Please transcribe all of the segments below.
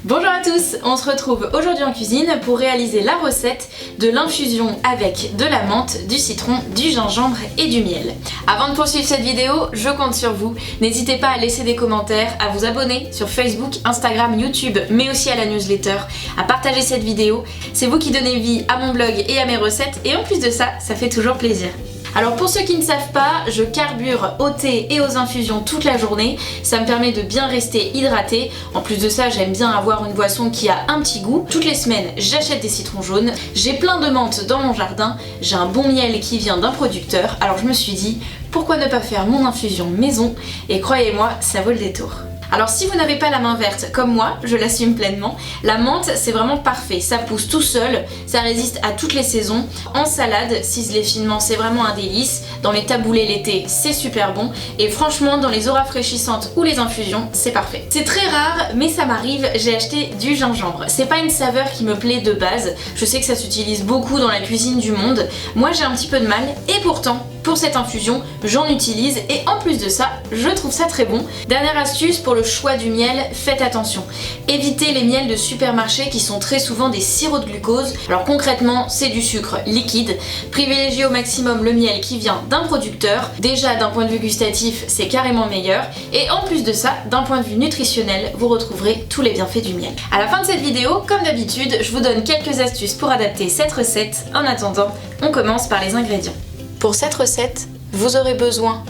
Bonjour à tous, on se retrouve aujourd'hui en cuisine pour réaliser la recette de l'infusion avec de la menthe, du citron, du gingembre et du miel. Avant de poursuivre cette vidéo, je compte sur vous. N'hésitez pas à laisser des commentaires, à vous abonner sur Facebook, Instagram, YouTube, mais aussi à la newsletter, à partager cette vidéo. C'est vous qui donnez vie à mon blog et à mes recettes et en plus de ça, ça fait toujours plaisir. Alors pour ceux qui ne savent pas, je carbure au thé et aux infusions toute la journée, ça me permet de bien rester hydratée. En plus de ça, j'aime bien avoir une boisson qui a un petit goût. Toutes les semaines, j'achète des citrons jaunes, j'ai plein de menthe dans mon jardin, j'ai un bon miel qui vient d'un producteur, alors je me suis dit, pourquoi ne pas faire mon infusion maison? Et croyez-moi, ça vaut le détour. Alors si vous n'avez pas la main verte comme moi, je l'assume pleinement, la menthe c'est vraiment parfait, ça pousse tout seul, ça résiste à toutes les saisons. En salade, ciselé finement, c'est vraiment un délice. Dans les taboulés l'été, c'est super bon. Et franchement, dans les eaux rafraîchissantes ou les infusions, c'est parfait. C'est très rare, mais ça m'arrive, j'ai acheté du gingembre. C'est pas une saveur qui me plaît de base, je sais que ça s'utilise beaucoup dans la cuisine du monde. Moi j'ai un petit peu de mal, et pourtant, pour cette infusion, j'en utilise et en plus de ça, je trouve ça très bon. Dernière astuce pour le choix du miel, faites attention. Évitez les miels de supermarché qui sont très souvent des sirops de glucose. Alors concrètement, c'est du sucre liquide. Privilégiez au maximum le miel qui vient d'un producteur. Déjà d'un point de vue gustatif, c'est carrément meilleur. Et en plus de ça, d'un point de vue nutritionnel, vous retrouverez tous les bienfaits du miel. À la fin de cette vidéo, comme d'habitude, je vous donne quelques astuces pour adapter cette recette. En attendant, on commence par les ingrédients. Pour cette recette, vous aurez besoin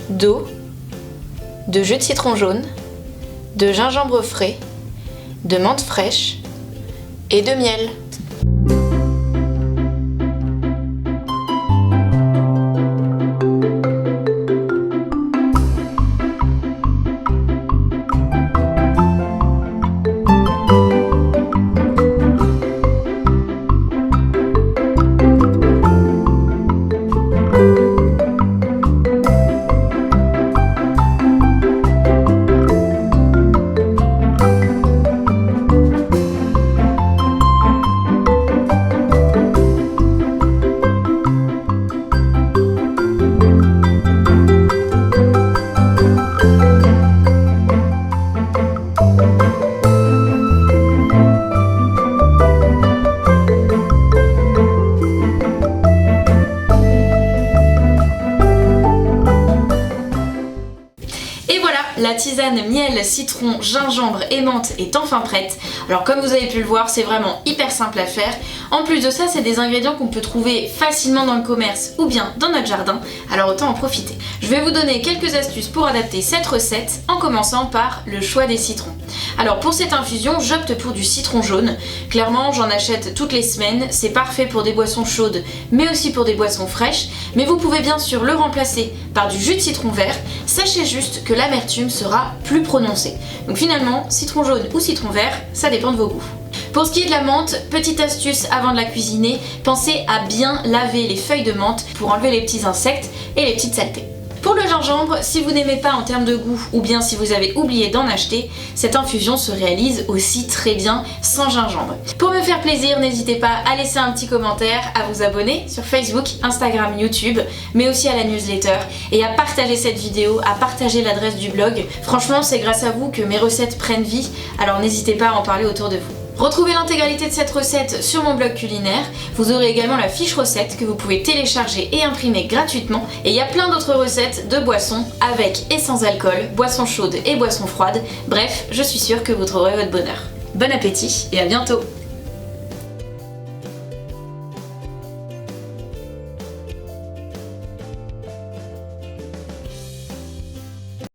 d'eau, de jus de citron jaune, de gingembre frais, de menthe fraîche et de miel. La tisane miel, citron, gingembre et menthe est enfin prête. Alors comme vous avez pu le voir, c'est vraiment hyper simple à faire. En plus de ça, c'est des ingrédients qu'on peut trouver facilement dans le commerce ou bien dans notre jardin, alors autant en profiter. Je vais vous donner quelques astuces pour adapter cette recette, en commençant par le choix des citrons. Alors pour cette infusion, j'opte pour du citron jaune. Clairement, j'en achète toutes les semaines, c'est parfait pour des boissons chaudes, mais aussi pour des boissons fraîches. Mais vous pouvez bien sûr le remplacer par du jus de citron vert. Sachez juste que l'amertume sera plus prononcée. Donc finalement, citron jaune ou citron vert, ça dépend de vos goûts. Pour ce qui est de la menthe, petite astuce avant de la cuisiner, pensez à bien laver les feuilles de menthe pour enlever les petits insectes et les petites saletés. Pour le gingembre, si vous n'aimez pas en termes de goût ou bien si vous avez oublié d'en acheter, cette infusion se réalise aussi très bien sans gingembre. Pour me faire plaisir, n'hésitez pas à laisser un petit commentaire, à vous abonner sur Facebook, Instagram, YouTube, mais aussi à la newsletter et à partager cette vidéo, à partager l'adresse du blog. Franchement, c'est grâce à vous que mes recettes prennent vie, alors n'hésitez pas à en parler autour de vous. Retrouvez l'intégralité de cette recette sur mon blog culinaire. Vous aurez également la fiche recette que vous pouvez télécharger et imprimer gratuitement. Et il y a plein d'autres recettes de boissons avec et sans alcool, boissons chaudes et boissons froides. Bref, je suis sûre que vous trouverez votre bonheur. Bon appétit et à bientôt!